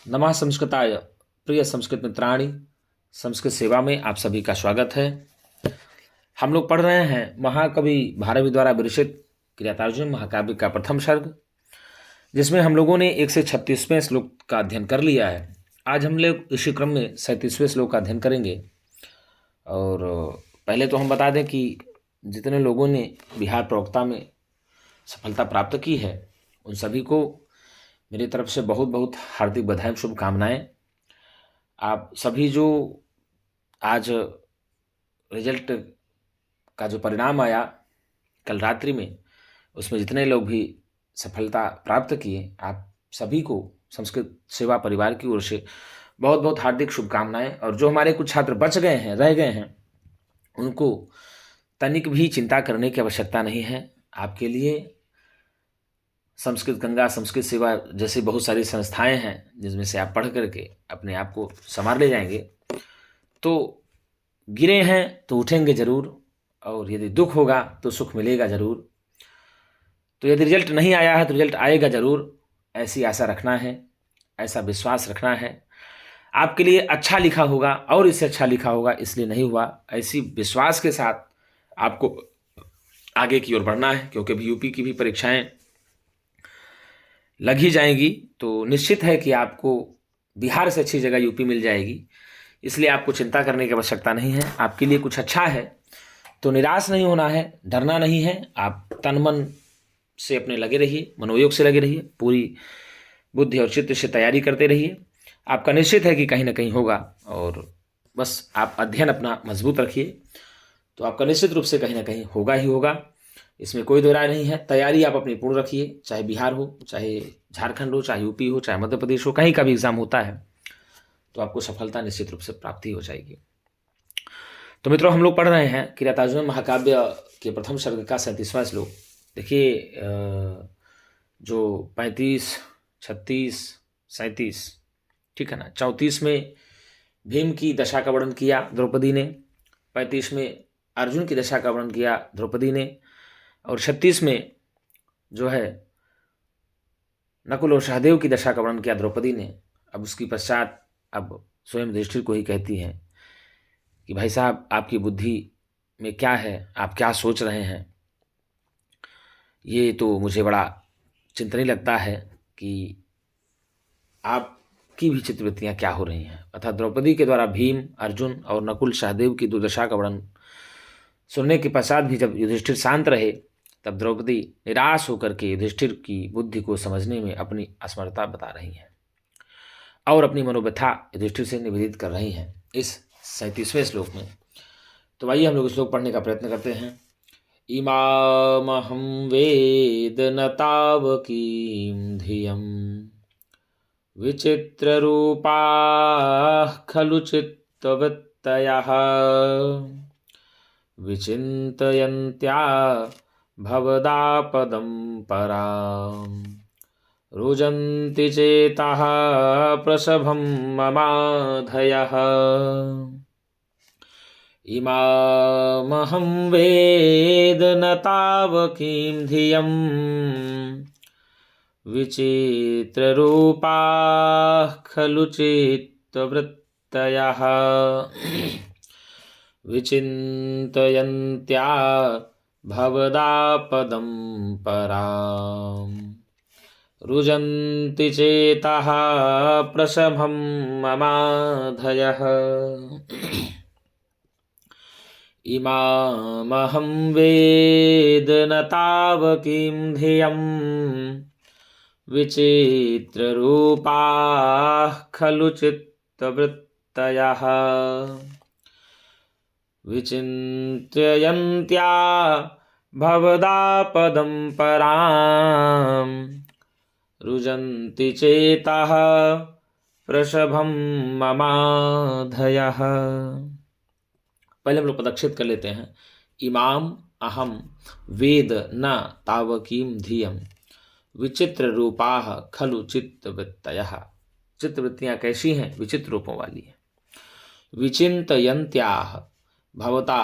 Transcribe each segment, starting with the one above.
नमः संस्कृताय। प्रिय संस्कृत मित्राणि, संस्कृत सेवा में आप सभी का स्वागत है। हम लोग पढ़ रहे हैं महाकवि भारवी द्वारा विरचित किरातार्जुन महाकाव्य का प्रथम सर्ग, जिसमें हम लोगों ने 1 से 36वें श्लोक का अध्ययन कर लिया है। आज हम लोग इसी क्रम में 37वें श्लोक का अध्ययन करेंगे। और पहले तो हम बता दें कि जितने लोगों ने बिहार प्रवक्ता में सफलता प्राप्त की है, उन सभी को मेरी तरफ से बहुत बहुत हार्दिक बधाई, शुभकामनाएं। आप सभी जो आज रिजल्ट का जो परिणाम आया कल रात्रि में, उसमें जितने लोग भी सफलता प्राप्त किए, आप सभी को संस्कृत सेवा परिवार की ओर से बहुत बहुत हार्दिक शुभकामनाएं। और जो हमारे कुछ छात्र बच गए हैं, रह गए हैं, उनको तनिक भी चिंता करने की आवश्यकता नहीं है। आपके लिए संस्कृत गंगा, संस्कृत सेवा जैसी बहुत सारी संस्थाएं हैं, जिसमें से आप पढ़ करके अपने आप को संवार ले जाएंगे। तो गिरे हैं तो उठेंगे जरूर, और यदि दुख होगा तो सुख मिलेगा जरूर। तो यदि रिजल्ट नहीं आया है तो रिजल्ट आएगा जरूर, ऐसी आशा रखना है, ऐसा विश्वास रखना है। आपके लिए अच्छा लिखा होगा और इससे अच्छा लिखा होगा, इसलिए नहीं हुआ, ऐसी विश्वास के साथ आपको आगे की ओर बढ़ना है। क्योंकि अभी यूपी की भी परीक्षाएं लग ही जाएंगी, तो निश्चित है कि आपको बिहार से अच्छी जगह यूपी मिल जाएगी। इसलिए आपको चिंता करने की आवश्यकता नहीं है। आपके लिए कुछ अच्छा है तो निराश नहीं होना है, डरना नहीं है। आप तन मन से अपने लगे रहिए, मनोयोग से लगे रहिए, पूरी बुद्धि और चित्त से तैयारी करते रहिए। आपका निश्चित है कि कहीं ना कहीं होगा, और बस आप अध्ययन अपना मजबूत रखिए, तो आपका निश्चित रूप से कहीं ना कहीं होगा ही होगा। इसमें कोई दो राय नहीं है। तैयारी आप अपनी पूर्ण रखिए, चाहे बिहार हो, चाहे झारखंड हो, चाहे यूपी हो, चाहे मध्य प्रदेश हो, कहीं का भी एग्जाम होता है तो आपको सफलता निश्चित रूप से प्राप्ति हो जाएगी। तो मित्रों, हम लोग पढ़ रहे हैं किरातार्जुन महाकाव्य के प्रथम सर्ग का 37वां श्लोक। देखिए, जो 35, 36, 37, ठीक है ना, 34 में भीम की दशा का वर्णन किया द्रौपदी ने, 35 में अर्जुन की दशा का वर्णन किया द्रौपदी ने, और 36 में जो है नकुल और सहदेव की दशा का वर्णन किया द्रौपदी ने। अब उसकी पश्चात अब स्वयं युधिष्ठिर को ही कहती हैं कि भाई साहब, आपकी बुद्धि में क्या है, आप क्या सोच रहे हैं, ये तो मुझे बड़ा चिंतनीय लगता है कि आपकी भी चित्रवृत्तियाँ क्या हो रही हैं। अर्थात द्रौपदी के द्वारा भीम, अर्जुन और नकुल सहदेव की दुर्दशा का वर्णन सुनने के पश्चात भी जब युधिष्ठिर शांत रहे, तब द्रौपदी निराश होकर के युधिष्ठिर की बुद्धि को समझने में अपनी असमर्थता बता रही हैं और अपनी मनोव्यथा युधिष्ठिर से निवेदित कर रही हैं इस 37वें श्लोक में। तो आइए हम लोग श्लोक पढ़ने का प्रयत्न करते हैं। इमामहं वेद न तावकीं धियं विचित्ररूपाः खलु चित्तवृत्तयः विचिन्तयन्त्या भवदापदं परां रुजन्ति चेताः प्रसभं ममाधयः। इमामहं वेद न तावकीं धियं विचित्ररूपाः खलु चित्तवृत्तयः विचिन्तयन्त्या भवदापदं परां रुजन्ति चेताः प्रसभं ममाधयः। इमामहं वेद न तावकीं धियं विचित्ररूपाः खलु चित्तवृत्तयः विचिन्तयन्त्या भवदापदं परां रुजन्ति चेताः प्रसभं ममाधयः। पहले हम लोग पदच्छेद कर लेते हैं। इमाम अहम वेद न तावकीं धियम विचित्र रूपाः खलु चित्तवृत्तयः। चित्तवृत्तियाँ कैसी हैं? विचित्र रूपों वाली हैं। विचिन्तयन्त्याः भवता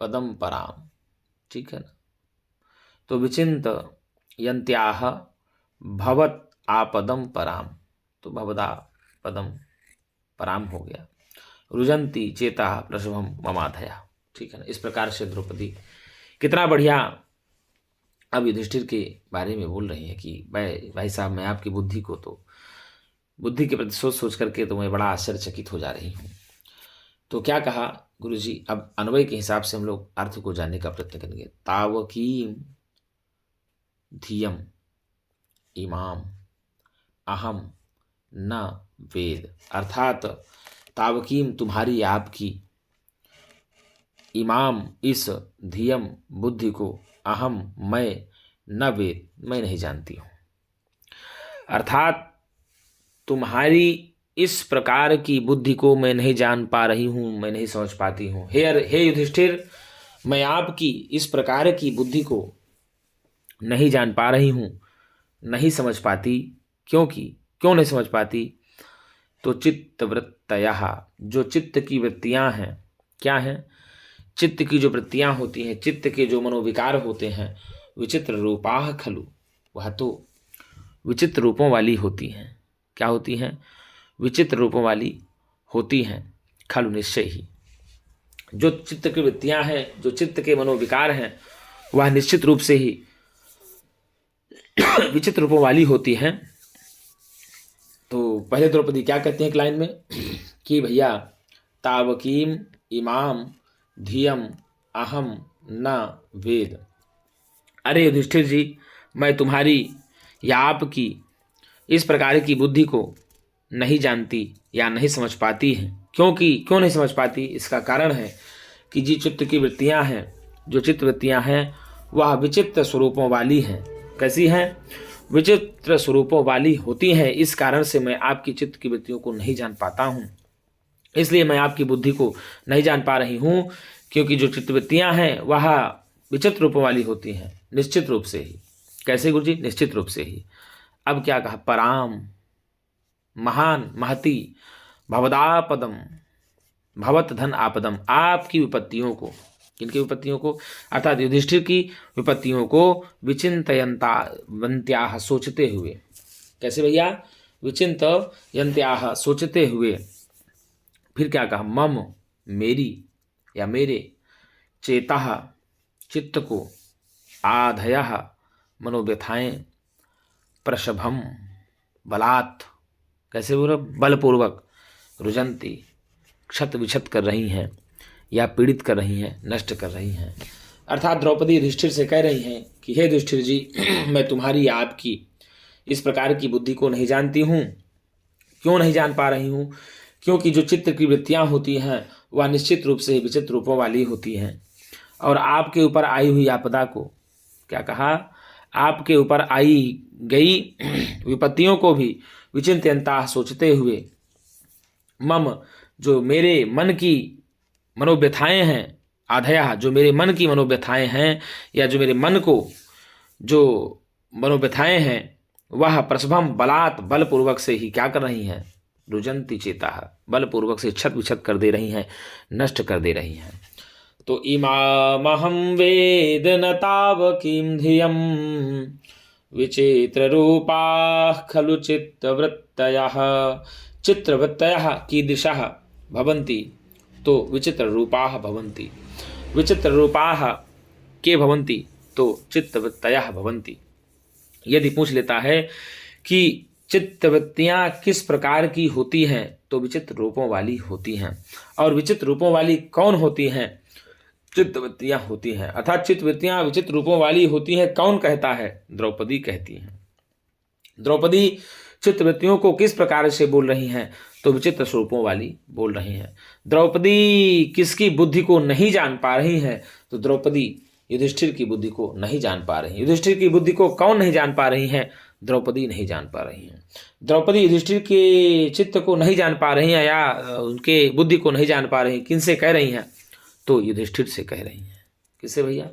पदम पराम, ठीक है ना। तो विचिन्तयन्त्याः भवत आपदम पराम, तो भवदा पदम, पराम हो गया, रुजंती चेता प्रसभम ममाधया। ठीक है ना। इस प्रकार से द्रौपदी कितना बढ़िया अब युधिष्ठिर के बारे में बोल रही है कि भाई साहब, मैं आपकी बुद्धि के प्रति सोच सोच करके तो मैं बड़ा आश्चर्यचकित हो जा रही हूँ। तो क्या कहा गुरुजी, अब अन्वय के हिसाब से हम लोग अर्थ को जानने का प्रयत्न करेंगे। तावकीम धियम इमाम अहम न वेद, अर्थात तावकीम तुम्हारी, आपकी, इमाम इस, धियम बुद्धि को, अहम मैं, न वेद मैं नहीं जानती हूँ। अर्थात तुम्हारी इस प्रकार की बुद्धि को मैं नहीं जान पा रही हूँ, मैं नहीं समझ पाती हूँ। हे युधिष्ठिर, मैं आपकी इस प्रकार की बुद्धि को नहीं जान पा रही हूँ, नहीं समझ पाती। क्यों नहीं समझ पाती? तो चित्तवृत्तयः, जो चित्त की वृत्तियाँ हैं, क्या हैं? चित्त की जो वृत्तियाँ होती हैं, चित्त के जो मनोविकार होते हैं, विचित्र रूपाः खलु, वह तो विचित्र रूपों वाली होती हैं। क्या होती हैं? विचित्र रूपों वाली होती हैं। खलु, निश्चय ही। जो चित्त की वृत्तियाँ हैं, जो चित्त के मनोविकार हैं, वह निश्चित रूप से ही विचित्र रूपों वाली होती हैं। तो पहले द्रौपदी क्या कहती हैं एक लाइन में कि भैया तावकीम इमाम धियम अहम न वेद। अरे युधिष्ठिर जी, मैं तुम्हारी या आपकी इस प्रकार की बुद्धि को नहीं जानती या नहीं समझ पाती है। क्यों नहीं समझ पाती? इसका कारण है कि जी चित्त की वृत्तियाँ हैं, जो चित्त वृत्तियाँ हैं वह विचित्र स्वरूपों वाली हैं। कैसी हैं? विचित्र स्वरूपों वाली होती हैं। इस कारण से मैं आपकी चित्त की वृत्तियों को नहीं जान पाता हूँ, इसलिए मैं आपकी बुद्धि को नहीं जान पा रही हूँ, क्योंकि जो चित्तवृत्तियाँ हैं वह विचित्र रूपों वाली होती हैं, निश्चित रूप से ही। कैसे गुरुजी? निश्चित रूप से ही। अब क्या कहा? पराम, महान, महती, भवदापदम, भवत धन आपदम, आपकी विपत्तियों को, किनकी विपत्तियों को? अर्थात युधिष्ठिर की विपत्तियों को विचिंतयन्त्याः, सोचते हुए। कैसे भैया? विचिंतयन्त्याः, सोचते हुए। फिर क्या कहा? मम, मेरी या मेरे, चेतः, चित्त को, आधयः, मनोव्यथाएं, प्रशभम, बलात्, कैसे बोला? बलपूर्वक, रुजंती, क्षत विक्षत कर रही हैं या पीड़ित कर रही हैं, नष्ट कर रही हैं। अर्थात द्रौपदी युधिष्ठिर से कह रही हैं कि हे युधिष्ठिर जी, मैं तुम्हारी या आपकी इस प्रकार की बुद्धि को नहीं जानती हूँ। क्यों नहीं जान पा रही हूँ? क्योंकि जो चित्त की वृत्तियाँ होती हैं वह निश्चित रूप से विचित्र रूपों वाली होती हैं। और आपके ऊपर आई हुई आपदा को, क्या कहा? आपके ऊपर आई गई विपत्तियों को भी विचिंतयन्ताः, सोचते हुए, मम, जो मेरे मन की मनोव्यथाएं हैं, आधया, जो मेरे मन की मनोव्यथाएं हैं, या जो मेरे मन को जो मनोव्यथाएं हैं वह प्रसभम, बलात्, बलपूर्वक से ही क्या कर रही हैं? रुजंती चेताः, बलपूर्वक से छत विछत कर दे रही हैं, नष्ट कर दे रही हैं। तो इमामहं वेद न तावकीं धियं विचित्र रूपाः खलु चित्तवृत्तयः, चित्रवृत्तयः कीदृशः भवन्ति? तो विचित्र रूपाः भवन्ति, विचित्र रूपाः के भवन्ति, तो चित्तवृत्तयः भवन्ति। यदि पूछ लेता है कि चित्तवृत्तियाँ किस प्रकार की होती हैं, तो विचित्र रूपों वाली होती हैं। और विचित्र रूपों वाली कौन होती हैं? चित्तवृत्तियाँ होती हैं। अर्थात चित्तवृत्तियाँ विचित्र रूपों वाली होती हैं। कौन कहता है? द्रौपदी कहती हैं। द्रौपदी चित्तवृत्तियों को किस प्रकार से बोल रही हैं? तो विचित्र स्वरूपों वाली बोल रही हैं। द्रौपदी किसकी बुद्धि को नहीं जान पा रही हैं? तो द्रौपदी युधिष्ठिर की बुद्धि को नहीं जान पा रही। युधिष्ठिर की बुद्धि को कौन नहीं जान पा रही हैं? द्रौपदी नहीं जान पा रही हैं। द्रौपदी युधिष्ठिर के चित्त को नहीं जान पा रही हैं या उनके बुद्धि को नहीं जान पा रही। किनसे कह रही हैं? तो युधिष्ठिर से कह रही हैं। किससे भैया?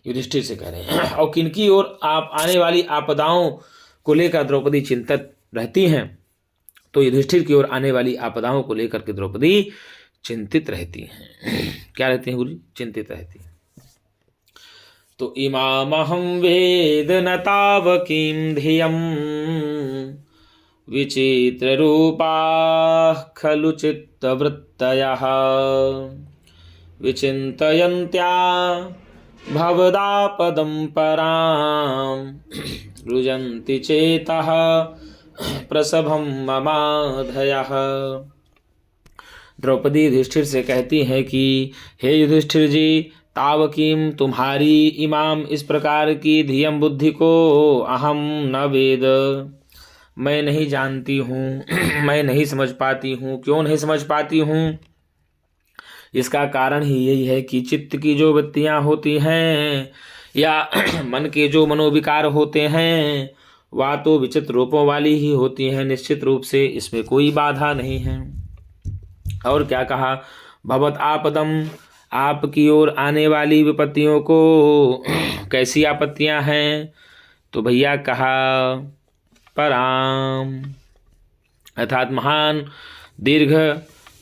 युधिष्ठिर से कह रहे हैं। और किनकी ओर आप आने वाली आपदाओं को लेकर द्रौपदी चिंतित रहती हैं? तो युधिष्ठिर की ओर आने वाली आपदाओं को लेकर के द्रौपदी चिंतित रहती हैं। क्या रहती हैं गुरु? चिंतित रहती हैं। तो इमामहं वेद न तावकीं धियं विचित्ररूपाः खलु चित्तवृत्तयः विचिन्तयन्त्या भवदापदं परां रुजन्ति चेतः प्रसभं ममाधयः। द्रौपदी युधिष्ठिर से कहती हैं कि हे युधिष्ठिर जी, तावकीम तुम्हारी इमाम इस प्रकार की धियम बुद्धि को अहम न वेद, मैं नहीं जानती हूँ, मैं नहीं समझ पाती हूँ। क्यों नहीं समझ पाती हूँ? इसका कारण ही यही है कि चित्त की जो वृत्तियाँ होती हैं या मन के जो मनोविकार होते हैं वह तो विचित्र रूपों वाली ही होती हैं। निश्चित रूप से इसमें कोई बाधा नहीं है। और क्या कहा? भवत आपदम, आपकी ओर आने वाली विपत्तियों को कैसी आपत्तियां हैं? तो भैया कहा पराम, अर्थात महान, दीर्घ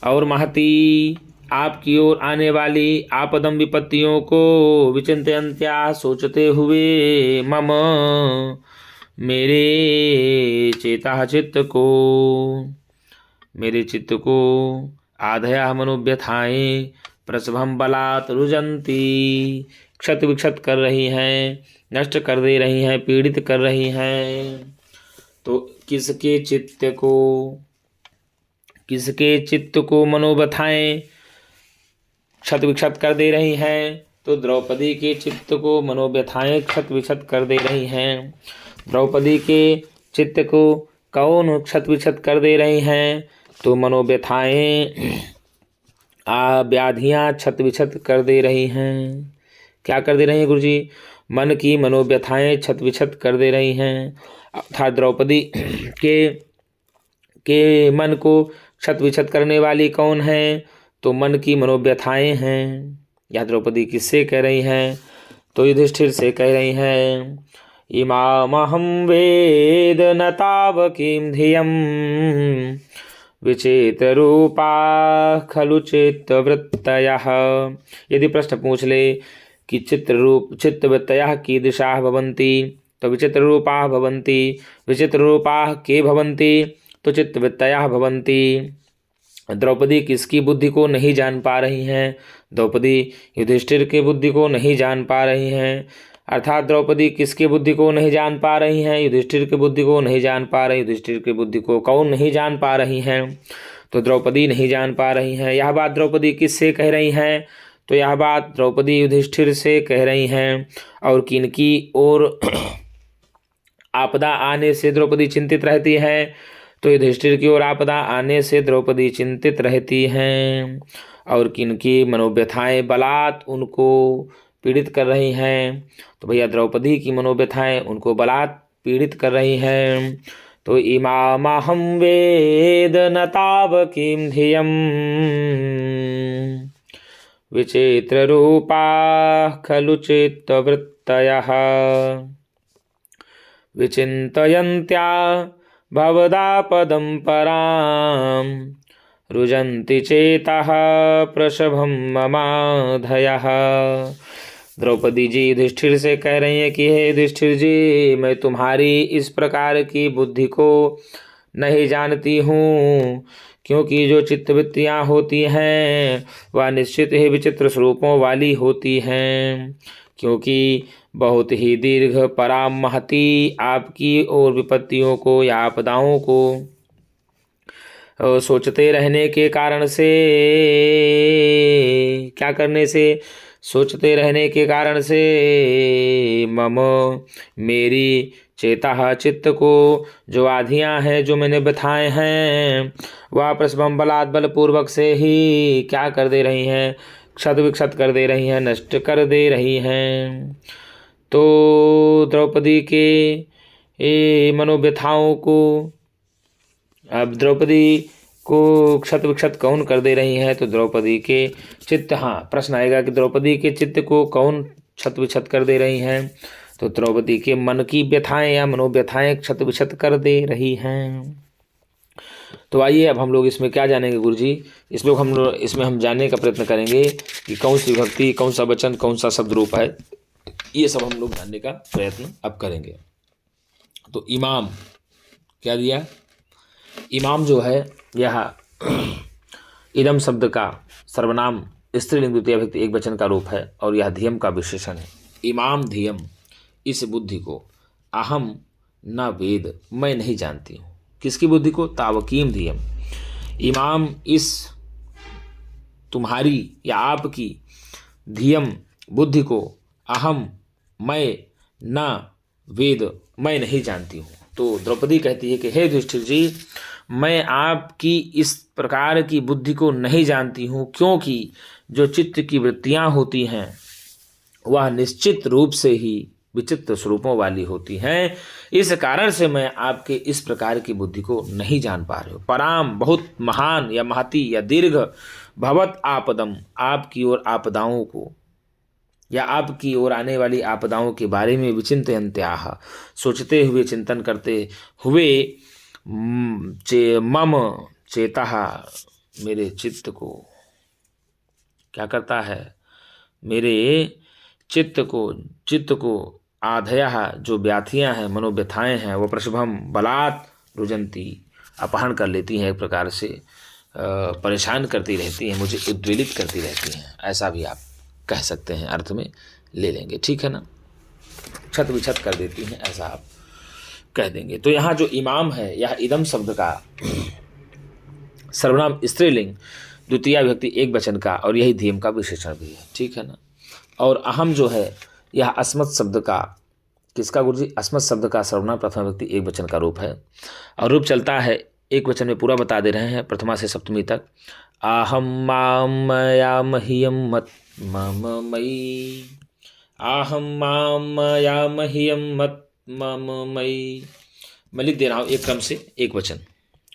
और महती आपकी ओर आने वाली आपदम विपत्तियों को विचिंतयन्त्या सोचते हुए मम मेरे चेता चित्त को, मेरे चित्त को आधया मनोव्यथाएं प्रसभम बलात् रुजंती, क्षत विक्षत कर रही हैं, नष्ट कर दे रही हैं, पीड़ित कर रही हैं। तो किसके चित्त को मनोव्यथाएं क्षत विक्षत कर दे रही हैं? तो द्रौपदी के चित्त को मनोव्यथाएं क्षत विक्षत कर दे रही हैं। द्रौपदी के चित्त को कौन क्षत विक्षत कर दे रही हैं? तो मनोव्यथाएं व्याधियाँ क्षत विक्षत कर दे रही हैं। क्या कर दे रही हैं गुरुजी? मन की मनोव्यथाएं क्षत विक्षत कर दे रही हैं। अर्थात द्रौपदी के मन को क्षत विक्षत करने वाली कौन है? तो मन की मनोव्यथाएं हैं। यह द्रौपदी किससे कह रही हैं? तो युधिष्ठिर से कह रही हैं। इमामहं वेद न तावकीं धियं विचित्ररूपा खलु चित्तवृत्तयः। यदि प्रश्न पूछ ले कि चित्तवृत्तयः कीदृशाः भवन्ति, तो विचित्ररूपाः भवन्ति। विचित्ररूपाः के भवन्ति? तो चित्तवृत्तयः भवन्ति। द्रौपदी किसकी बुद्धि को नहीं जान पा रही हैं? द्रौपदी युधिष्ठिर की बुद्धि को नहीं जान पा रही हैं। अर्थात द्रौपदी किसकी बुद्धि को नहीं जान पा रही हैं? युधिष्ठिर की बुद्धि को नहीं जान पा रही। युधिष्ठिर की बुद्धि को कौन नहीं जान पा रही हैं? तो द्रौपदी नहीं जान पा रही हैं। यह बात द्रौपदी किससे कह रही हैं? तो यह बात द्रौपदी युधिष्ठिर से कह रही हैं। और किनकी ओर आपदा आने से द्रौपदी चिंतित रहती है? तो युधिष्ठिर की ओर आपदा आने से द्रौपदी चिंतित रहती हैं। और किनकी मनोव्यथाएं बलात् उनको पीड़ित कर रही हैं? तो भैया द्रौपदी की मनोव्यथाएं उनको बलात् पीड़ित कर रही हैं। तो इमामहं वेद न तावकीं धियं विचित्ररूपाः खलु चित्तवृत्तयः विचिन्तयन्त्या भवदापदं परां रुजन्ति चेतः प्रसभं ममाधयः। द्रौपदी जी युधिष्ठिर से कह रही हैं कि हे युधिष्ठिर जी, मैं तुम्हारी इस प्रकार की बुद्धि को नहीं जानती हूँ, क्योंकि जो चित्तवृत्तियाँ होती हैं वह निश्चित ही विचित्र स्वरूपों वाली होती हैं। क्योंकि बहुत ही दीर्घ पराम महती आपकी और विपत्तियों को या आपदाओं को सोचते रहने के कारण से, क्या करने से? सोचते रहने के कारण से मम मेरी चेता चित्त को जो आधियाँ हैं, जो मैंने बताए हैं, वह प्रसभम बलात् बलपूर्वक से ही क्या कर दे रही हैं? क्षत विक्षत कर दे रही हैं, नष्ट कर दे रही हैं। तो द्रौपदी के मनोव्यथाओं को, अब द्रौपदी को क्षत विक्षत कौन कर दे रही है? तो द्रौपदी के चित्त, हाँ प्रश्न आएगा कि द्रौपदी के चित्त को कौन क्षत विक्षत कर दे रही हैं? तो द्रौपदी के मन की व्यथाएं या मनोव्यथाएं क्षत विक्षत कर दे रही हैं। तो आइए अब हम लोग इसमें क्या जानेंगे गुरुजी? इसमें हम जानने का प्रयत्न करेंगे कि कौन सी विभक्ति, कौन सा वचन, कौन सा शब्द रूप है। ये सब हम लोग जानने का प्रयत्न अब करेंगे। तो इमाम क्या दिया? इमाम जो है यह इदम शब्द का सर्वनाम स्त्रीलिंग द्वितीय विभक्ति एक वचन का रूप है और यह धियम का विशेषण है। इमाम धियम, इस बुद्धि को, अहम न वेद, मैं नहीं जानती हूँ। किसकी बुद्धि को? तावकीम धियम, इमाम इस तुम्हारी या आपकी, धियम बुद्धि को, अहम मैं, न वेद मैं नहीं जानती हूँ। तो द्रौपदी कहती है कि हे युधिष्ठिर जी, मैं आपकी इस प्रकार की बुद्धि को नहीं जानती हूँ, क्योंकि जो चित्त की वृत्तियाँ होती हैं वह निश्चित रूप से ही विचित्र स्वरूपों वाली होती हैं। इस कारण से मैं आपके इस प्रकार की बुद्धि को नहीं जान पा रही हूँ। पराम, बहुत महान या महती या दीर्घ, भवत आपदम, आपकी ओर आपदाओं को या आपकी ओर आने वाली आपदाओं के बारे में विचिंतयन्त्याह, सोचते हुए, चिंतन करते हुए, मम चेता, मेरे चित्त को क्या करता है? मेरे चित्त को आधया, जो व्याथियाँ हैं, मनोव्यथाएँ हैं, वो प्रशुभम बलात् रुजंती, अपहरण कर लेती हैं, एक प्रकार से परेशान करती रहती हैं, मुझे उद्वेलित करती रहती हैं। ऐसा भी आप कह सकते हैं, अर्थ में ले लेंगे, ठीक है ना। छत विछत कर देती हैं, ऐसा आप कह देंगे। तो यहाँ जो इमाम है यह इदम शब्द का सर्वनाम स्त्रीलिंग द्वितीय विभक्ति एक वचन का और यही धियम का विशेषण भी है, ठीक है ना। और अहम जो है यह अस्मत् शब्द का, किसका गुरु जी? अस्मत् शब्द का सर्वनाम प्रथमा विभक्ति एक वचन का रूप है और रूप चलता है, एक वचन में पूरा बता दे रहे हैं प्रथमा से सप्तमी तक। आहम माम मया मह्यम मत मम मयि, आहम माम मया मह्यम मत मम मयि। मैं लिख दे रहा हूँ एक क्रम से, एक वचन।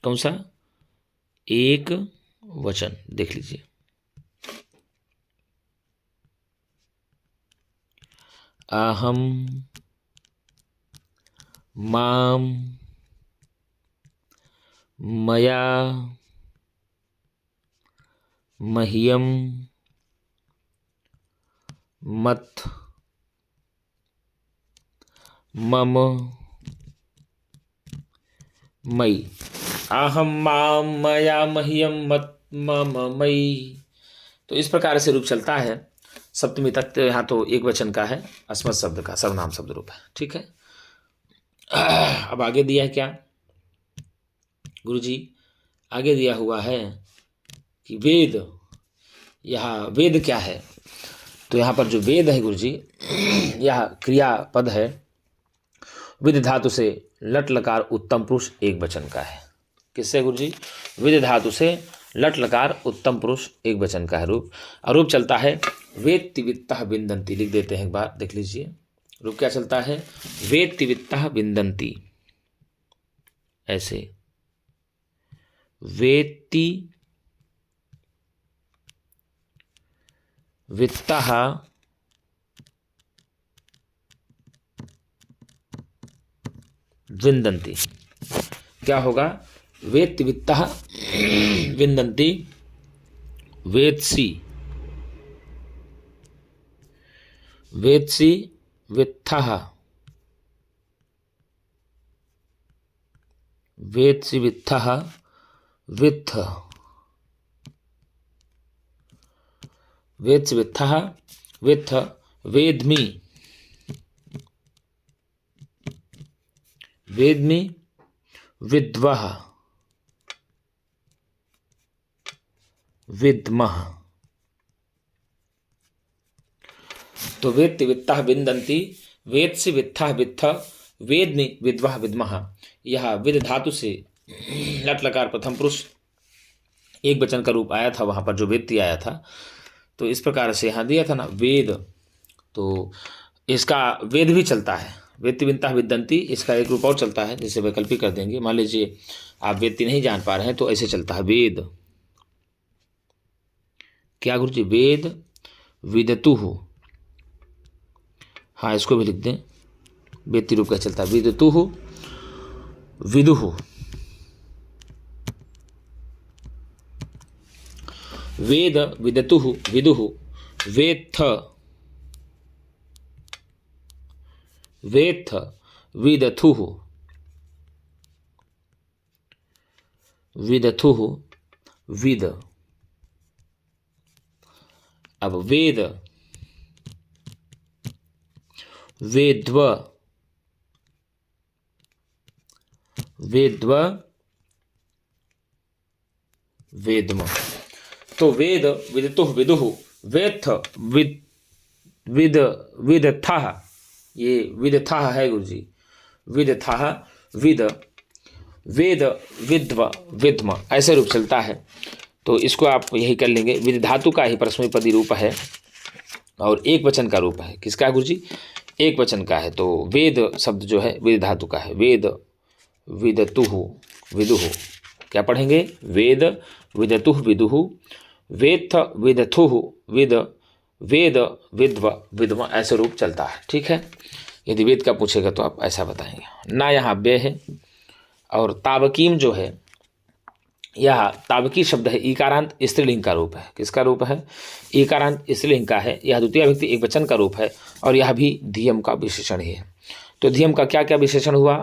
कौन सा? एक वचन, देख लीजिए। अहम माम मया मह्यम मत मम मयि, अहम माम मया मह्यम मत मम मयि। तो इस प्रकार से रूप चलता है सप्तमी तक। तो यहाँ तो एक वचन का है, अस्मत् शब्द का सर्वनाम शब्द रूप है, ठीक है। अब आगे दिया है क्या गुरुजी? आगे दिया हुआ है कि वेद, यह वेद क्या है? तो यहाँ पर जो वेद है गुरुजी, यह क्रियापद है, विद धातु से लट लकार उत्तम पुरुष एक वचन का है। किससे गुरुजी? विद धातु से लट लकार उत्तम पुरुष एक वचन का है रूप। और रूप चलता है वेत्ति वित्तः विन्दन्ति, लिख देते हैं एक बार, देख लीजिए। रूप क्या चलता है? वेत्ति वित्तः विन्दन्ति, ऐसे वेत्ति वित्तः विन्दन्ति। क्या होगा? वेत्ति वित्तः विन्दन्ति, वेत्सि वित्थः, वेत्सि वित्थः वित्थ, वेत्सि वित्थः वित्थ, वेद्मि विद्वः विद्मः। तो वेत्ति वित्तः विन्दन्ति, वेत्सि वित्थः वित्थ, वेद्मि विद्वः विद्मः। यह विद धातु से लट लकार प्रथम पुरुष एक वचन का रूप आया था, वहाँ पर जो वेत्ति आया था। तो इस प्रकार से यहाँ दिया था ना वेद, तो इसका वेद भी चलता है, वेत्ति वित्तः विन्दन्ति। इसका एक रूप और चलता है, जिसे वैकल्पिक कर देंगे। मान लीजिए आप वेत्ति नहीं जान पा रहे हैं, तो ऐसे चलता है वेद। क्या गुरु जी? वेद विदतुः, हाँ इसको भी लिख दें, वेत्ति रूप का चलता है विदतुः विदुः, वेद विदतुः विदुः, वेत्थ विदथुः, विदथुः विद। अब वेद, वेद्व, वेद्व, वेद्म। तो वेद, विदतुः विदुः, वेत्थ विद, विद, विदथः, ये विदथः है गुरुजी, विदथः विद, वेद, विद्व, विद्म, ऐसे रूप चलता है। तो इसको आप यही कर लेंगे। विद धातु का ही परस्मैपदी रूप है और एक वचन का रूप है। किसका है गुरुजी? एक वचन का है। तो वेद शब्द जो है विद धातु का है। वेद, विदतुः विदुः, क्या पढ़ेंगे? वेद, विदतुः विदुः, वेत्थ विदथुः विद, वेद, विद्व, विद्म, ऐसे रूप चलता है। ठीक है। यदि वेद का पूछेगा तो आप ऐसा बताएंगे। ना यहाँ व्यय है। और तावकीम जो है, यह तावकी शब्द है, ईकारांत स्त्रीलिंग का रूप है। किसका रूप है? ईकारांत स्त्रीलिंग का है। यह द्वितीय व्यक्ति एक वचन का रूप है और यह भी धियम का विशेषण ही है। तो धियम का क्या क्या विशेषण हुआ?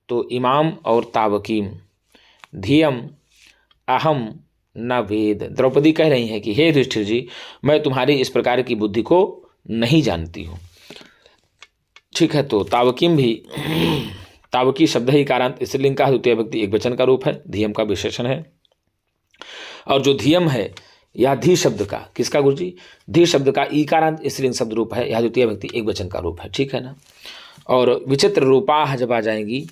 तो इमाम और तावकीम। धियम अहम न वेद। द्रौपदी कह रही हैं कि हे युधिष्ठिर जी, मैं तुम्हारी इस प्रकार की बुद्धि को नहीं जानती हूँ। ठीक है। तो तावकीम भी, तावकी शब्द ही कारांत स्त्रीलिंग का, द्वितीय व्यक्ति एक वचन का रूप है, धियम का विशेषण है। और जो धियम है यह धी शब्द का, किसका गुरुजी? धी शब्द का ईकारांत स्त्रीलिंग शब्द रूप है, यह द्वितीय व्यक्ति एक वचन का रूप है। ठीक है ना। और विचित्र रूपा जब आ जाएंगी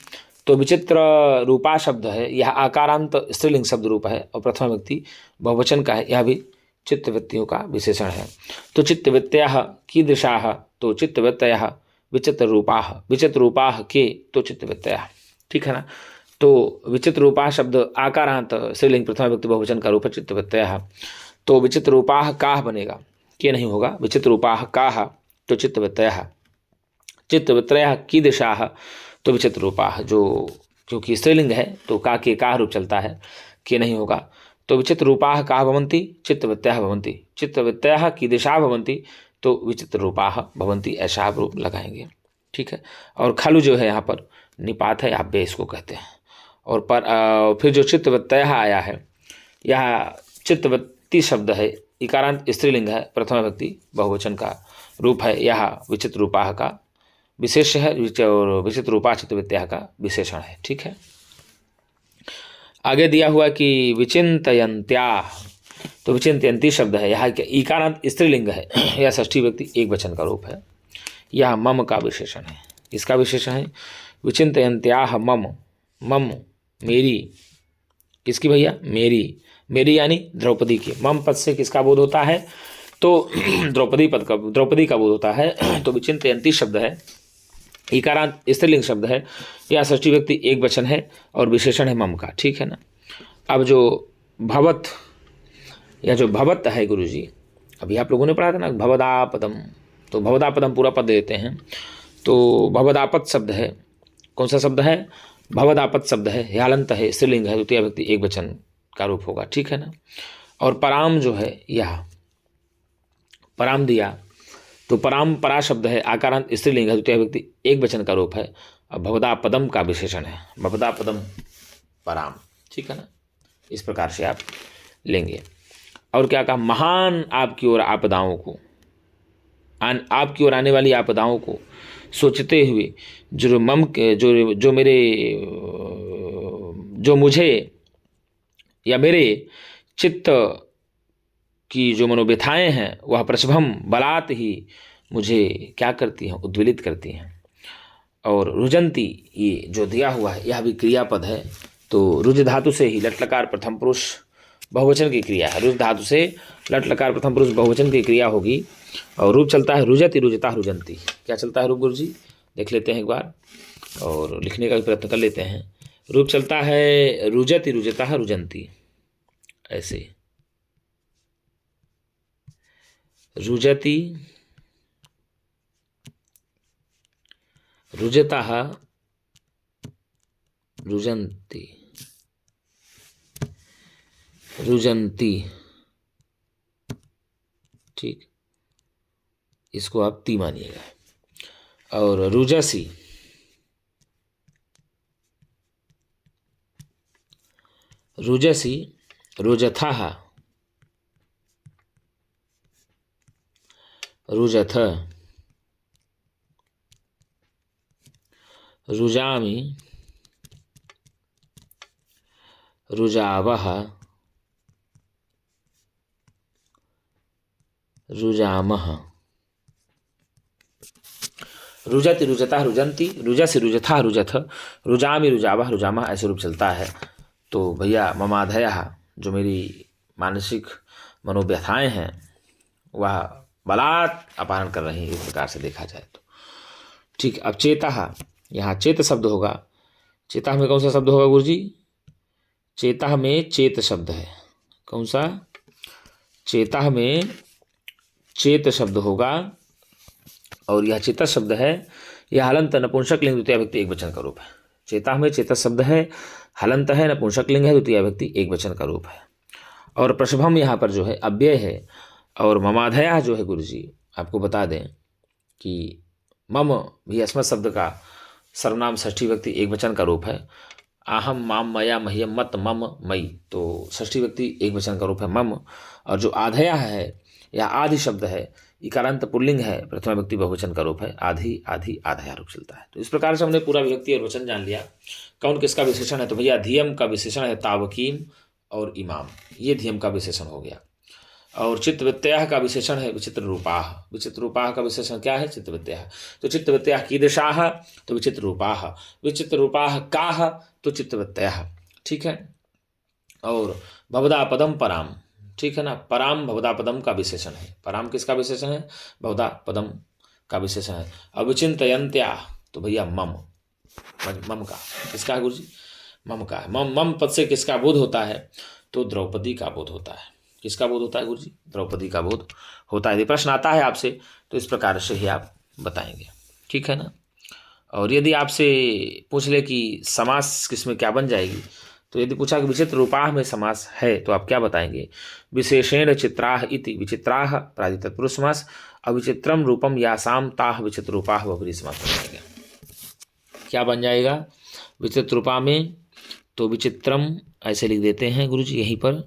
तो विचित्र रूपा शब्द है, यह आकारांत स्त्रीलिंग शब्द रूप है और प्रथम व्यक्ति बहुवचन का है, यह भी चित्तवृत्तियों का विशेषण है। तो चित्तवृत्तयः कीदृशाः? तो चित्तवृत्तयः विचित्र रूपाः, विचित्र रूपाः के, तो चित्तवृत्तयः। ठीक है ना। तो विचित्र रूपाः शब्द आकारांत स्त्रीलिंग प्रथम व्यक्ति बहुवचन का रूप है, चित्तवृत्तयः। तो विचित्र रूपाः काः बनेगा, के नहीं होगा। विचित्र रूपाः काः, तो चित्तवृत्तयः। चित्तवृत्तयः कीदृशाः? तो विचित्र रूपाः, जो क्योंकि स्त्रीलिंग है तो का के का रूप चलता है, के नहीं होगा। तो विचित्र रूपाः काः भवन्ति? चित्तवृत्तयः भवन्ति। चित्तवृत्तयः कीदृशाः भवन्ति? तो विचित्र रूपाः भवन्ति, ऐसा आप रूप लगाएंगे। ठीक है। और खलु जो है यहाँ पर निपात है, आप बे इसको कहते हैं। और पर फिर जो चित्तवृत्तयः आया है, यह चित्तवृत्ति शब्द है, इकारांत स्त्रीलिंग है, प्रथम व्यक्ति बहुवचन का रूप है, यह विचित्र रूपाः का विशेष है और विचित्र रूपा चित्तवृत्तयः का विशेषण है। ठीक है। आगे दिया हुआ कि विचिन्तयन्त्याः, तो विचिन्तयन्ती शब्द है, यहाँ ईकारांत स्त्रीलिंग है, यह षष्ठी व्यक्ति एक वचन का रूप है, यह मम का विशेषण है। इसका विशेषण है विचिन्तयन्त्याः मम, मम मेरी, किसकी भैया? मेरी, मेरी यानी द्रौपदी की। मम पद से किसका बोध होता है? तो द्रौपदी पद का, द्रौपदी का बोध होता है। तो विचिन्तयन्ती शब्द है, इकारांत स्त्रीलिंग शब्द है, यह षष्ठी व्यक्ति एक वचन है और विशेषण है मम का। ठीक है ना। अब जो भवत, या जो भवत है गुरुजी, अभी आप लोगों ने पढ़ा था ना भवदापदम, तो भवदापदम पूरा पद देते हैं। तो भवदापद शब्द है, कौन सा शब्द है? भवदापद शब्द है, ह्यालंत है, स्त्रीलिंग है, द्वितीय व्यक्ति एक वचन का रूप होगा। ठीक है ना। और पराम जो है, यह पराम दिया, तो पराम परा शब्द है, आकारांत स्त्रीलिंग है, द्वितीय व्यक्ति एक वचन का रूप है, अब भवदापदम का विशेषण है, भवदापदम पराम। ठीक है ना। इस प्रकार से आप लेंगे। और क्या कहा? महान आपकी ओर आपदाओं को, आपकी ओर आने वाली आपदाओं को सोचते हुए जो मम जो जो मेरे जो मुझे या मेरे चित्त की जो मनोव्यथाएं हैं वह प्रसभम बलात् ही मुझे क्या करती हैं? उद्वेलित करती हैं। और रुजंती, ये जो दिया हुआ है यह भी क्रियापद है। तो रुज धातु से ही लट लकार प्रथम पुरुष बहुवचन की क्रिया है। रुज धातु से लट लकार प्रथम पुरुष बहुवचन की क्रिया होगी और रूप चलता है रुजति, रुजता, रुजंती। क्या चलता है रूप गुरुजी? देख लेते हैं एक बार और लिखने का भी प्रयत्न कर लेते हैं। रूप चलता है रुजति, रुजता, रुजंती, ऐसे रुजति, रुजतः, रुजन्ति, रुजन्ती। ठीक, इसको आप ती मानिएगा। और रुजसी, रुजसि रुजथः रुजथ रुजामि रुजावः रुजामः। रुजति रुजता रुजंती, रुजसि रुजथा रुजथ, रुजामि रुजावः रुजामः, ऐसे रूप चलता है। तो भैया ममाधयः, जो मेरी मानसिक मनोव्यथाएं हैं वह बलात् अपहरण कर रही है, इस प्रकार से देखा जाए तो। ठीक, अब चेतः, यहाँ चेत शब्द होगा। चेतः में कौन सा शब्द होगा गुरु जी? चेतः में चेत शब्द है। कौन सा? चेतः में चेत शब्द होगा। और यह चेतः शब्द है, यह हलंत नपुंसक लिंग द्वितीय व्यक्ति एक वचन का रूप है। चेतः में चेतः शब्द है, हलंत है, नपुंसक लिंग है, द्वितीय व्यक्ति एक वचन का रूप है। और प्रशभम यहाँ पर जो है अव्यय है। और ममाधया जो है गुरु जी आपको बता दें कि मम भी अस्मत् शब्द का सर्वनाम षष्ठी व्यक्ति एक वचन का रूप है। आहम माम मया मह्यम मत मम मई, तो षष्ठी व्यक्ति एक वचन का रूप है मम। और जो आधया है या आदि शब्द है, इकारांत पुल्लिंग है, प्रथमा व्यक्ति बहुवचन का रूप है। आधि आधि आधया रूप चलता है। तो इस प्रकार से हमने पूरा विभक्ति और वचन जान लिया। कौन किसका विशेषण है? तो भैया धियम का विशेषण है तावकीम और इमाम, ये धियम का विशेषण हो गया। और चित्तवृत्तयः का विशेषण है विचित्र रूपाः। विचित्र रूपाः का विशेषण क्या है? चित्तवृत्तयः। तो चित्तवृत्तयः कीदृशाः? तो विचित्र रूपाः। विचित्र रूपाः काः? तो चित्तवृत्तयः। ठीक है। और भवदा पदम पराम, ठीक है ना, पराम भवदा पदम का विशेषण है। पराम किसका विशेषण है? भवदा पदम का विशेषण है। अविचिंतयन्त्या, तो भैया मम, मम का किसका है गुरु जी? मम का है। मम मम पद से किसका बोध होता है? तो द्रौपदी का बोध होता है। किसका बोध होता है गुरु जी? द्रौपदी का बोध होता है। यदि प्रश्न आता है आपसे तो इस प्रकार से ही आप बताएंगे, ठीक है ना। और यदि आपसे पूछ ले कि समास किसमें क्या बन जाएगी, तो यदि पूछा कि विचित्र रूपाह में समास है तो आप क्या बताएंगे? विशेषेण चित्राह इति विचित्राह प्रादि तत्पुरुष समास, अविचित्रम रूपम यासाम ताह विचित्र रूपाह बहुब्रीहि समास बन जाएगा। क्या बन जाएगा विचित्र रूपा में? तो विचित्रम ऐसे लिख देते हैं गुरु जी यहीं पर,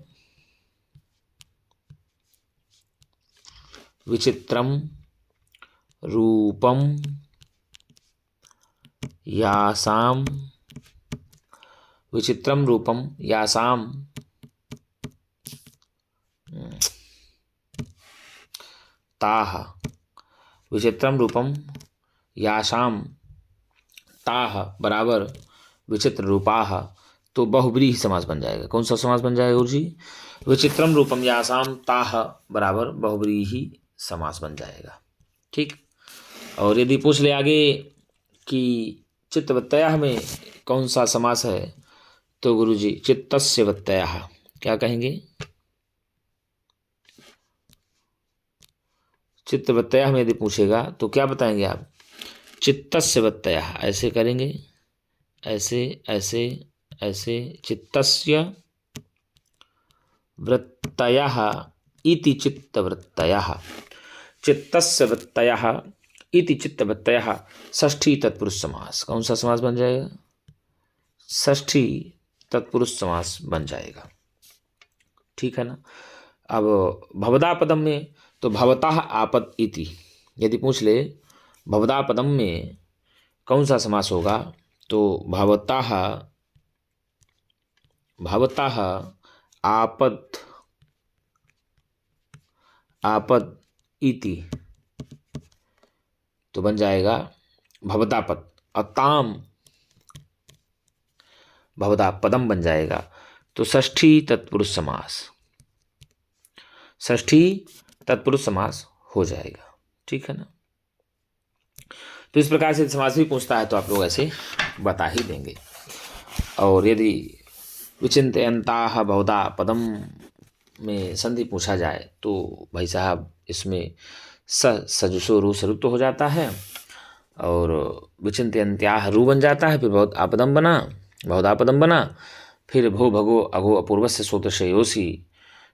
विचित्रम रूपम यासाम, विचित्रम रूपम यासाम ताह, विचित्रम रूपम यासाम ताह बराबर विचित्र रूपाह, तो बहुब्रीहि समास बन जाएगा। कौन सा समास बन जाएगा गुरु जी? विचित्रम रूपम यासाम ताह बराबर बहुब्रीहि समास बन जाएगा। ठीक। और यदि पूछ ले आगे कि चित्तवृत्तयः में कौन सा समास है, तो गुरु जी चित्तस्य वृत्तयः, क्या कहेंगे? चित्तवृत्तयः में यदि पूछेगा तो क्या बताएंगे आप? चित्तस्य वृत्तयः, ऐसे करेंगे, ऐसे ऐसे ऐसे, चित्तस्य वृत्तयः इति चित्तवृत्तयः, चित्तस्य वृत्तयः इति चित्तवृत्तयः, षष्ठी तत्पुरुष समास। कौन सा समास बन जाएगा? षष्ठी तत्पुरुष समास बन जाएगा, ठीक है ना। अब भवदा पदम में तो भवतः आपद इति, यदि पूछ ले भवदा पदम में कौन सा समास होगा, तो भवतः भवतः आपद आपद इति, तो बन जाएगा भवदा पद, अताम भवदा पदम बन जाएगा। तो षष्ठी तत्पुरुष समास, षष्ठी तत्पुरुष समास हो जाएगा, ठीक है ना। तो इस प्रकार से समास भी पूछता है तो आप लोग ऐसे बता ही देंगे। और यदि विचिंतयन्ताः बहुधा पदम में संधि पूछा जाए तो भाई साहब इसमें सजुषो रू स्वरूप तो हो जाता है, और विचिंतयन्त्याः रू बन जाता है, फिर बहुत आपदम बना, बहुत आपदम बना, फिर भो भगो अघो अपूर्वस्य सूत्रशयोसी,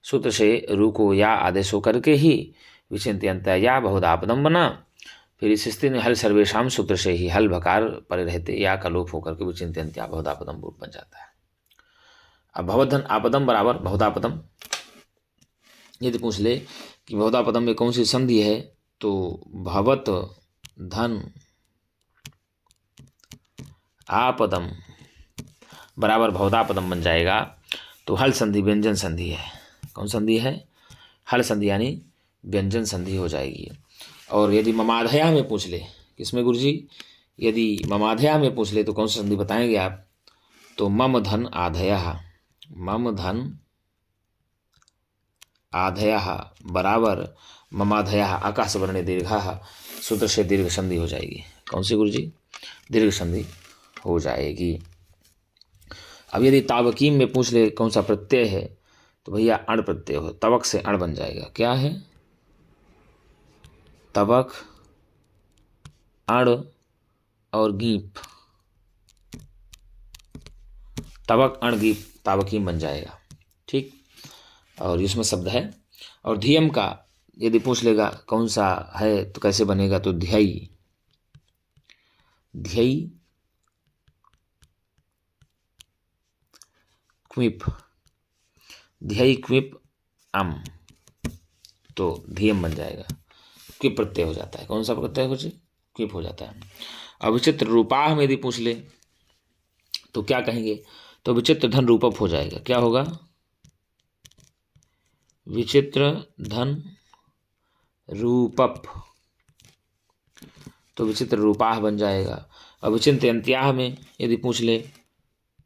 सूत्र से रू को या आदेश होकर के ही विचिंतयन्त्या या बहुत आपदम बना, फिर इस स्थिति में हल सर्वेशाम सूत्र से ही हल भकार परे रहते या का लोप होकर के विचिंतयन्त्या बहुत आपदम रूप बन जाता है। अब भवधन आपदम बराबर बहुधापदम। यदि पूछ ले कि बहुधापदम में कौन सी संधि है, तो भवत धन आपदम बराबर बहुधापदम बन जाएगा। तो हल संधि व्यंजन संधि है। कौन संधि है? हल संधि यानी व्यंजन संधि हो जाएगी। और यदि ममाधया में पूछ ले, किसमें गुरुजी? यदि ममाधया में पूछ ले तो कौन सी संधि बताएंगे आप? तो मम धन आधयः, मम धन आधयः बराबर ममाधयः आकाश वर्णे दीर्घः, सूत्र से दीर्घ संधि हो जाएगी। कौन सी गुरुजी? दीर्घ संधि हो जाएगी। अब यदि तावकीम में पूछ ले कौन सा प्रत्यय है, तो भैया अण प्रत्यय हो, तवक से अण बन जाएगा। क्या है? तवक, अण और गीप, तवक अण गीप तावकीम बन जाएगा। ठीक, और इसमें शब्द है। और धियम का यदि पूछ लेगा कौन सा है तो कैसे बनेगा? तो ध्ययी, ध्ययी क्विप, ध्ययी क्विप अम, तो धियम बन जाएगा। क्विप प्रत्यय हो जाता है। कौन सा प्रत्यय हो? क्विप हो जाता है। अब विचित्र रूपाह में यदि पूछ ले तो क्या कहेंगे? तो विचित्र धन रूपप हो जाएगा। क्या होगा? विचित्र धन रूपप, तो विचित्र रूपाह बन जाएगा। अब विचित्र अंत्याह में यदि पूछ ले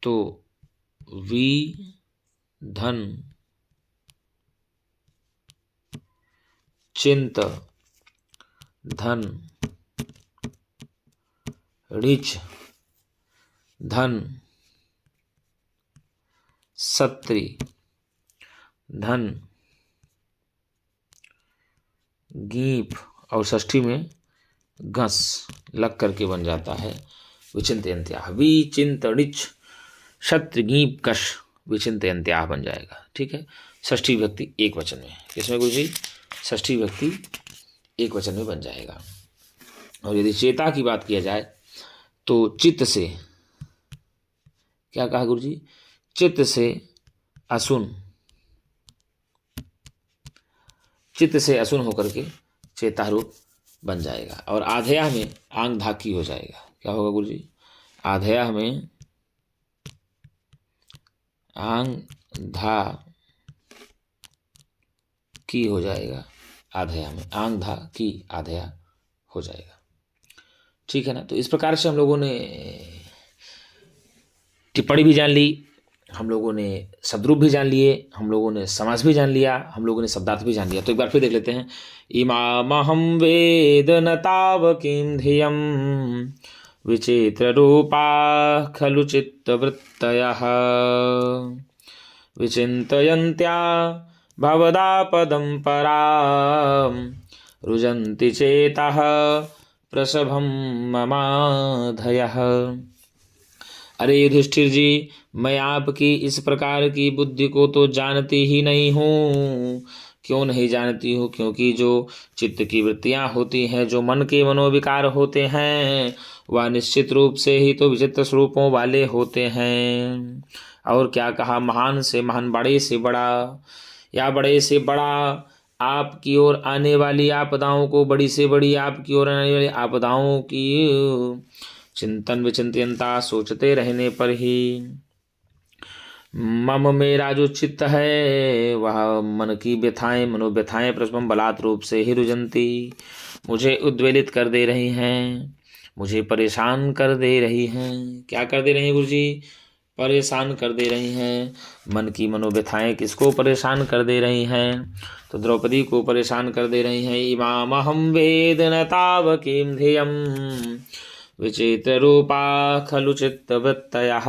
तो वी धन चिंत धन ऋच धन सत्री धन गीप, और षष्ठी में घस लग करके बन जाता है विचिंतयन्त्याः। विचिंतणिच शत्र गीप कश विचिंतयन्त्याः बन जाएगा। ठीक है, षष्ठी विभक्ति एक वचन में। किसमें गुरुजी? षष्ठी विभक्ति एक वचन में बन जाएगा। और यदि चेता की बात किया जाए तो चित्त से, क्या कहा गुरुजी? चित्त से असुन, चित्त से असुन होकर के चेता रूप बन जाएगा। और आधया में आंग धाकी हो जाएगा। क्या होगा गुरुजी? आधया में आंग धा की हो जाएगा। आधया में आंग धा की आधया हो जाएगा। ठीक है ना? तो इस प्रकार से हम लोगों ने टिप्पणी भी जान ली, हम लोगों ने शब्दरूप भी जान लिए, हम लोगों ने समास भी जान लिया, हम लोगों ने शब्दार्थ भी जान लिया। तो एक बार फिर देख लेते हैं। इमामहं वेद न तावकीं धियं विचित्र रूपा खलु चित्तवृत्तयः विचिन्तयन्त्या भवदापदं परां रुजन्ति चेतः प्रसभं ममाधयः। अरे युधिष्ठिर जी, मैं आपकी इस प्रकार की बुद्धि को तो जानती ही नहीं हूँ। क्यों नहीं जानती हूँ? क्योंकि जो चित्त की वृत्तियाँ होती हैं, जो मन के मनोविकार होते हैं, वह निश्चित रूप से ही तो विचित्र स्वरूपों वाले होते हैं। और क्या कहा? महान से महान, बड़े से बड़ा या बड़े से बड़ा आपकी ओर आने वाली आपदाओं को, बड़ी से बड़ी आपकी ओर आने वाली आपदाओं की चिंतन विचिंतनता सोचते रहने पर ही मम मेरा जो चित्त है वह मन की व्यथाएं, मनोव्यथाएं प्रस्पम बलात् रूप से ही रुजंती, मुझे उद्वेलित कर दे रही हैं, मुझे परेशान कर दे रही हैं। क्या कर दे रही हैं गुरुजी? परेशान कर दे रही हैं। मन की मनोव्यथाएं किसको परेशान कर दे रही हैं? तो द्रौपदी को परेशान कर दे रही हैं। इमामहं वेद न तावकीं धियं विचित्र रूपा खलु चित्तवृत्तयः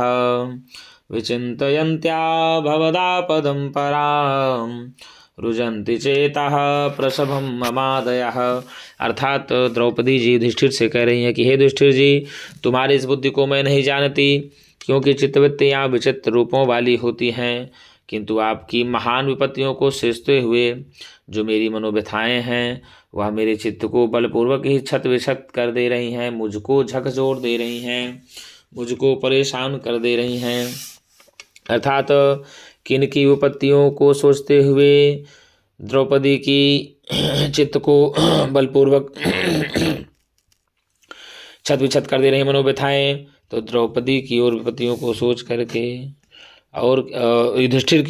विचिन्तयन्त्या भवदापदं परां रुजन्ति चेतः प्रसभं ममादयः। अर्थात द्रौपदी जी युधिष्ठिर से कह रही हैं कि हे युधिष्ठिर जी, तुम्हारी इस बुद्धि को मैं नहीं जानती, क्योंकि चित्तवृत्तियाँ विचित्र रूपों वाली होती हैं, किंतु आपकी महान विपत्तियों को सींचते हुए जो मेरी मनोव्यथाएं हैं वह मेरे चित्त को बलपूर्वक ही छत विक्षत कर दे रही हैं, मुझको झकझोर दे रही हैं, मुझको परेशान कर दे रही हैं। अर्थात किनकी विपत्तियों को सोचते हुए द्रौपदी की चित्त को बलपूर्वक छत विछत कर दे रही मनोव्यथाएं। तो द्रौपदी की ओर विपत्तियों को सोच करके और युधिष्ठिर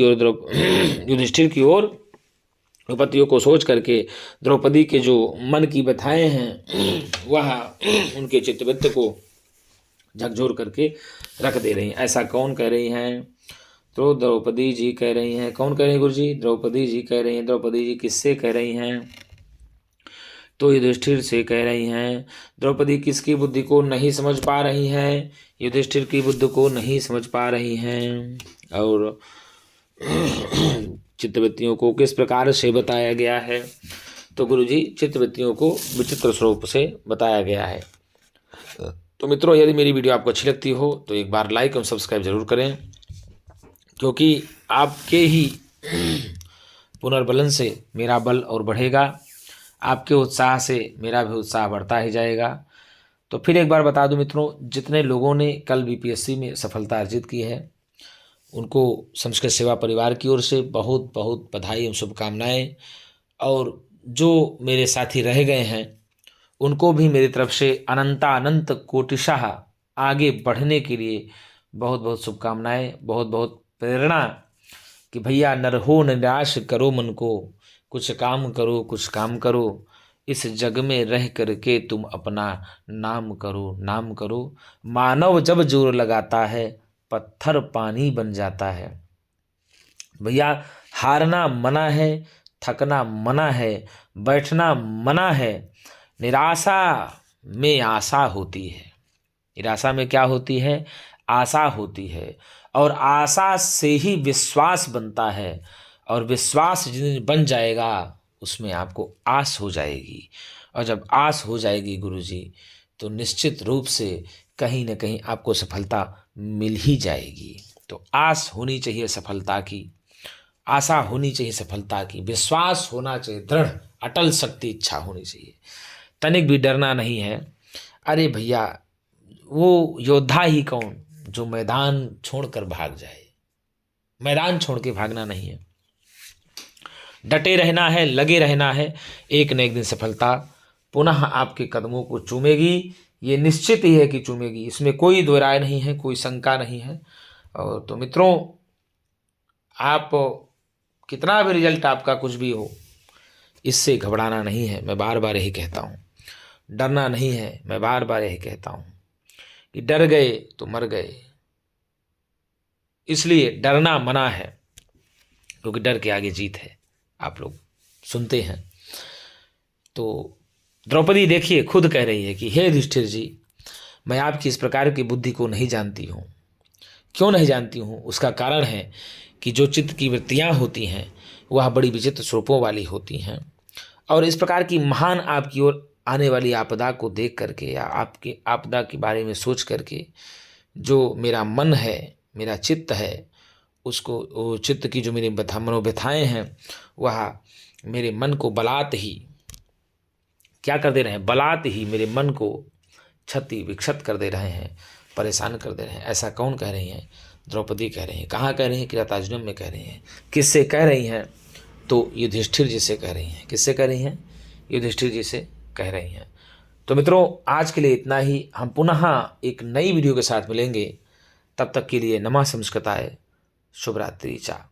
की ओर विपत्तियों को सोच करके द्रौपदी के जो मन की व्यथाएं हैं वह उनके चित्तवृत्त को झकझोर करके रख दे रही हैं। ऐसा कौन कह रही हैं? तो द्रौपदी जी कह रही हैं। कौन कह रही हैं गुरु जी? द्रौपदी जी कह रही हैं। द्रौपदी जी किससे कह रही हैं? तो युधिष्ठिर से कह रही हैं। द्रौपदी किसकी बुद्धि को नहीं समझ पा रही हैं? युधिष्ठिर की बुद्धि को नहीं समझ पा रही हैं। और चित्तवृत्तियों को किस प्रकार से बताया गया है? तो गुरुजी चित्तवृत्तियों को विचित्र स्वरूप से बताया गया है। तो मित्रों, यदि मेरी वीडियो आपको अच्छी लगती हो तो एक बार लाइक और सब्सक्राइब जरूर करें, क्योंकि आपके ही पुनर्बलन से मेरा बल और बढ़ेगा, आपके उत्साह से मेरा भी उत्साह बढ़ता ही जाएगा। तो फिर एक बार बता दूं मित्रों, जितने लोगों ने कल बीपीएससी में सफलता अर्जित की है उनको संस्कृत सेवा परिवार की ओर से बहुत बहुत बधाई और शुभकामनाएं। और जो मेरे साथी रह गए हैं उनको भी मेरी तरफ से अनंत कोटिशाह आगे बढ़ने के लिए बहुत बहुत शुभकामनाएं, बहुत बहुत प्रेरणा कि भैया नर हो निराश करो मन को, कुछ काम करो कुछ काम करो, इस जग में रह करके तुम अपना नाम करो नाम करो। मानव जब जोर लगाता है पत्थर पानी बन जाता है। भैया हारना मना है, थकना मना है, बैठना मना है। निराशा में आशा होती है। निराशा में क्या होती है? आशा होती है। और आशा से ही विश्वास बनता है, और विश्वास जिन बन जाएगा उसमें आपको आस हो जाएगी। और जब आस हो जाएगी गुरुजी, तो निश्चित रूप से कहीं न कहीं आपको सफलता मिल ही जाएगी। तो आस होनी चाहिए सफलता की, आशा होनी चाहिए सफलता की, विश्वास होना चाहिए, दृढ़ अटल शक्ति इच्छा होनी चाहिए, तनिक भी डरना नहीं है। अरे भैया वो योद्धा ही कौन जो मैदान छोड़कर भाग जाए? मैदान छोड़ के भागना नहीं है, डटे रहना है, लगे रहना है। एक न एक दिन सफलता पुनः आपके कदमों को चूमेगी, ये निश्चित ही है कि चूमेगी, इसमें कोई दो राय नहीं है, कोई शंका नहीं है। और तो मित्रों, आप कितना भी रिजल्ट आपका कुछ भी हो, इससे घबराना नहीं है। मैं बार बार यही कहता हूँ, डरना नहीं है। मैं बार बार यही कहता हूँ कि डर गए तो मर गए, इसलिए डरना मना है, क्योंकि डर के आगे जीत है। आप लोग सुनते हैं। तो द्रौपदी देखिए खुद कह रही है कि हे युधिष्ठिर जी, मैं आपकी इस प्रकार की बुद्धि को नहीं जानती हूँ। क्यों नहीं जानती हूँ? उसका कारण है कि जो चित्त की वृत्तियाँ होती हैं वह बड़ी विचित्र स्वरूपों वाली होती हैं। और इस प्रकार की महान आपकी ओर आने वाली आपदा को देख करके, या आपके आपदा के बारे में सोच करके, जो मेरा मन है, मेरा चित्त है, उसको चित्त की जो मेरी मनोव्यथाएँ हैं वह मेरे मन को बलात् ही क्या कर दे रहे हैं? बलात् ही मेरे मन को क्षति विक्षत कर दे रहे हैं, परेशान कर दे रहे हैं। ऐसा कौन कह रही हैं? द्रौपदी कह रही हैं। कहाँ कह रही हैं? किरातार्जुनीयम में कह रही हैं। किससे कह रही हैं? तो युधिष्ठिर जी से कह रही हैं। किससे कह रही हैं? युधिष्ठिर जी से कह रही हैं। तो मित्रों, आज के लिए इतना ही। हम पुनः एक नई वीडियो के साथ मिलेंगे। तब तक के लिए नमः संस्कृताय, शुभ रात्रि चा।